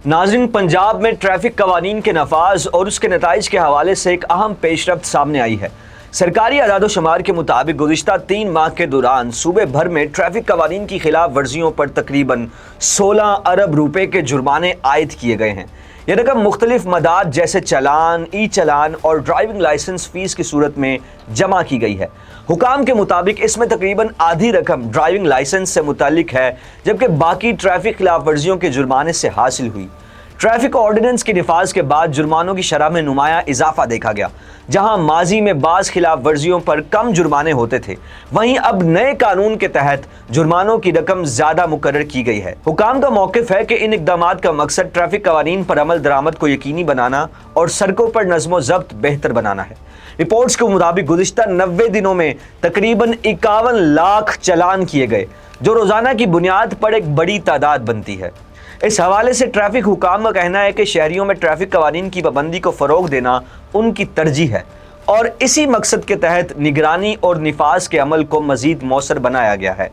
नाज़रीन, पंजाब में ट्रैफिक कवानीन के नफाज और उसके नताइज के हवाले से एक अहम पेशरफ्त सामने आई है। सरकारी आदादोशुमार के मुताबिक गुज़िश्ता 3 माह के दौरान सूबे भर में ट्रैफिक कवानीन की खिलाफ वर्जियों पर तकरीबन 16 अरब रुपए के जुर्माने आयद किए गए हैं। यह रकम मुख्तलिफ मदाद जैसे चालान, ई चालान और ड्राइविंग लाइसेंस फीस की सूरत में जमा की गई है। हुकाम के मुताबिक इसमें तकरीबन आधी रकम ड्राइविंग लाइसेंस से मुतालिक है, जबकि बाकी ट्रैफिक खिलाफ वर्जियों के जुर्माने से हासिल हुई। ट्रैफिक ऑर्डिनेंस के निफाज के बाद जुर्मानों की शरह में नुमाया इजाफा देखा गया। जहां माजी में बाज़ खिलाफ वर्जियों पर कम जुर्माने होते थे, वहीं अब नए कानून के तहत जुर्मानों की रकम ज्यादा मुकर्रर की गई है। हुकाम का मौक़िफ़ है कि इन इक़दामात का मकसद ट्रैफिक कवानीन पर अमल दरामद को यकीनी बनाना और सड़कों पर नज़्म ज़ब्त बेहतर बनाना है। रिपोर्ट्स के मुताबिक गुज़िश्ता 90 दिनों में तकरीबन 51 लाख चालान किए गए, जो रोज़ाना की बुनियाद पर एक बड़ी तादाद बनती है। इस हवाले से ट्रैफिक हुकाम का कहना है कि शहरियों में ट्रैफिक कवानीन की पाबंदी को फ़रोग देना उनकी तरजीह है और इसी मकसद के तहत निगरानी और निफाज के अमल को मज़ीद मौसर बनाया गया है।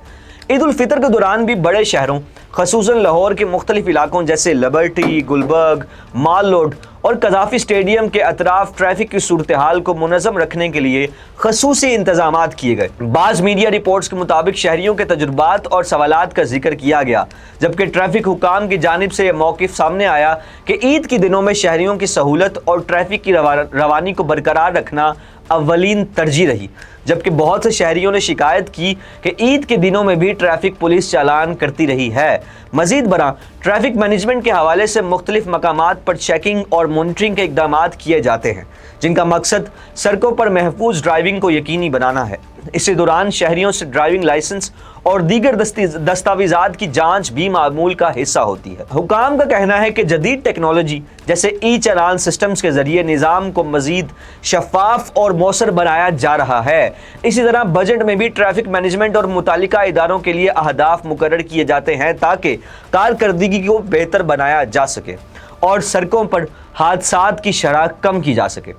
ईद उल फितर के दौरान भी बड़े शहरों ख़ुसूसन लाहौर के मुख्तलिफ इलाकों जैसे लिबर्टी, गुलबर्ग, माल रोड और कज़ाफ़ी स्टेडियम के अतराफ ट्रैफिक की सूरत हाल को मुनज़्ज़म रखने के लिए ख़ुसूसी इंतज़ामात किए गए। बाज़ मीडिया रिपोर्ट्स के मुताबिक शहरियों के तजुर्बात और सवालात का जिक्र किया गया, जबकि ट्रैफिक हुकाम की जानिब से यह मौक़िफ़ सामने आया कि ईद के दिनों में शहरियों की सहूलत और ट्रैफिक की रवानी को बरकरार रखना अव्वलीन तरजीह रही। जबकि बहुत से शहरियों ने शिकायत की कि ईद के दिनों में भी ट्रैफिक पुलिस चालान करती रही है। मज़ीद बरा ट्रैफिक मैनेजमेंट के हवाले से मुख्तलिफ मकामात पर चेकिंग और मॉनिटरिंग के इक़दामात किए जाते हैं, जिनका मकसद सड़कों पर महफूज ड्राइविंग को यकीनी बनाना है। इसी दौरान शहरियों से ड्राइविंग लाइसेंस और दीगर दस्तावेज़ात की जांच भी मामूल का हिस्सा होती है। हुकाम का कहना है कि जदीद टेक्नोलॉजी जैसे ई चालान सिस्टम्स के जरिए निज़ाम को मज़ीद शफाफ और मौसर बनाया जा रहा है। इसी तरह बजट में भी ट्रैफिक मैनेजमेंट और मुतालिका इदारों के लिए अहदाफ मुकर्रर किए जाते हैं ताकि कारकर्दगी को बेहतर बनाया जा सके और सड़कों पर हादसात की शरह कम की जा सके।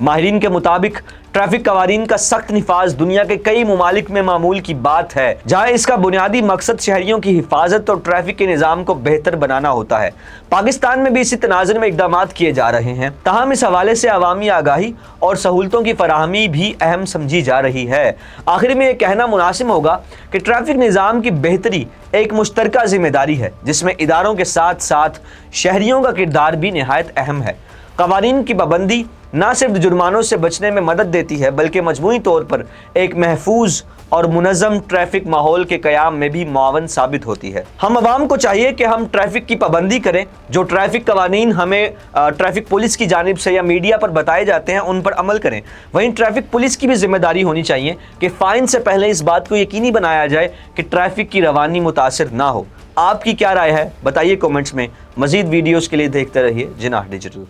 माहिरीन के मुताबिक ट्रैफिक कवानीन का सख्त निफाज दुनिया के कई ममालिक में मामूल की बात है, जहाँ इसका बुनियादी मकसद शहरियों की हिफाजत और ट्रैफिक के निज़ाम को बेहतर बनाना होता है। पाकिस्तान में भी इसी तनाज़ुर में इक़दामात किए जा रहे हैं। ताहम इस हवाले से अवामी आगाही और सहूलतों की फराहमी भी अहम समझी जा रही है। आखिर में यह कहना मुनासिब होगा कि ट्रैफिक निज़ाम की बेहतरी एक मुश्तरका जिम्मेदारी है, जिसमें इदारों के साथ साथ शहरियों का किरदार भी निहायत अहम है। कवानीन की पाबंदी न सिर्फ जुर्मानों से बचने में मदद देती है, बल्कि मजमूई तौर पर एक महफूज और मुनज़्ज़म ट्रैफिक माहौल के क़याम में भी मुआवन साबित होती है। हम आवाम को चाहिए कि हम ट्रैफिक की पाबंदी करें। जो ट्रैफिक कवानीन हमें ट्रैफिक पुलिस की जानिब से या मीडिया पर बताए जाते हैं, उन पर अमल करें। वहीं ट्रैफिक पुलिस की भी जिम्मेदारी होनी चाहिए कि फ़ाइन से पहले इस बात को यकीनी बनाया जाए कि ट्रैफिक की रवानी मुतासिर ना हो। आपकी क्या राय है, बताइए कमेंट्स में। मज़ीद वीडियोज़ के लिए देखते रहिए जिनाह डिजिटल।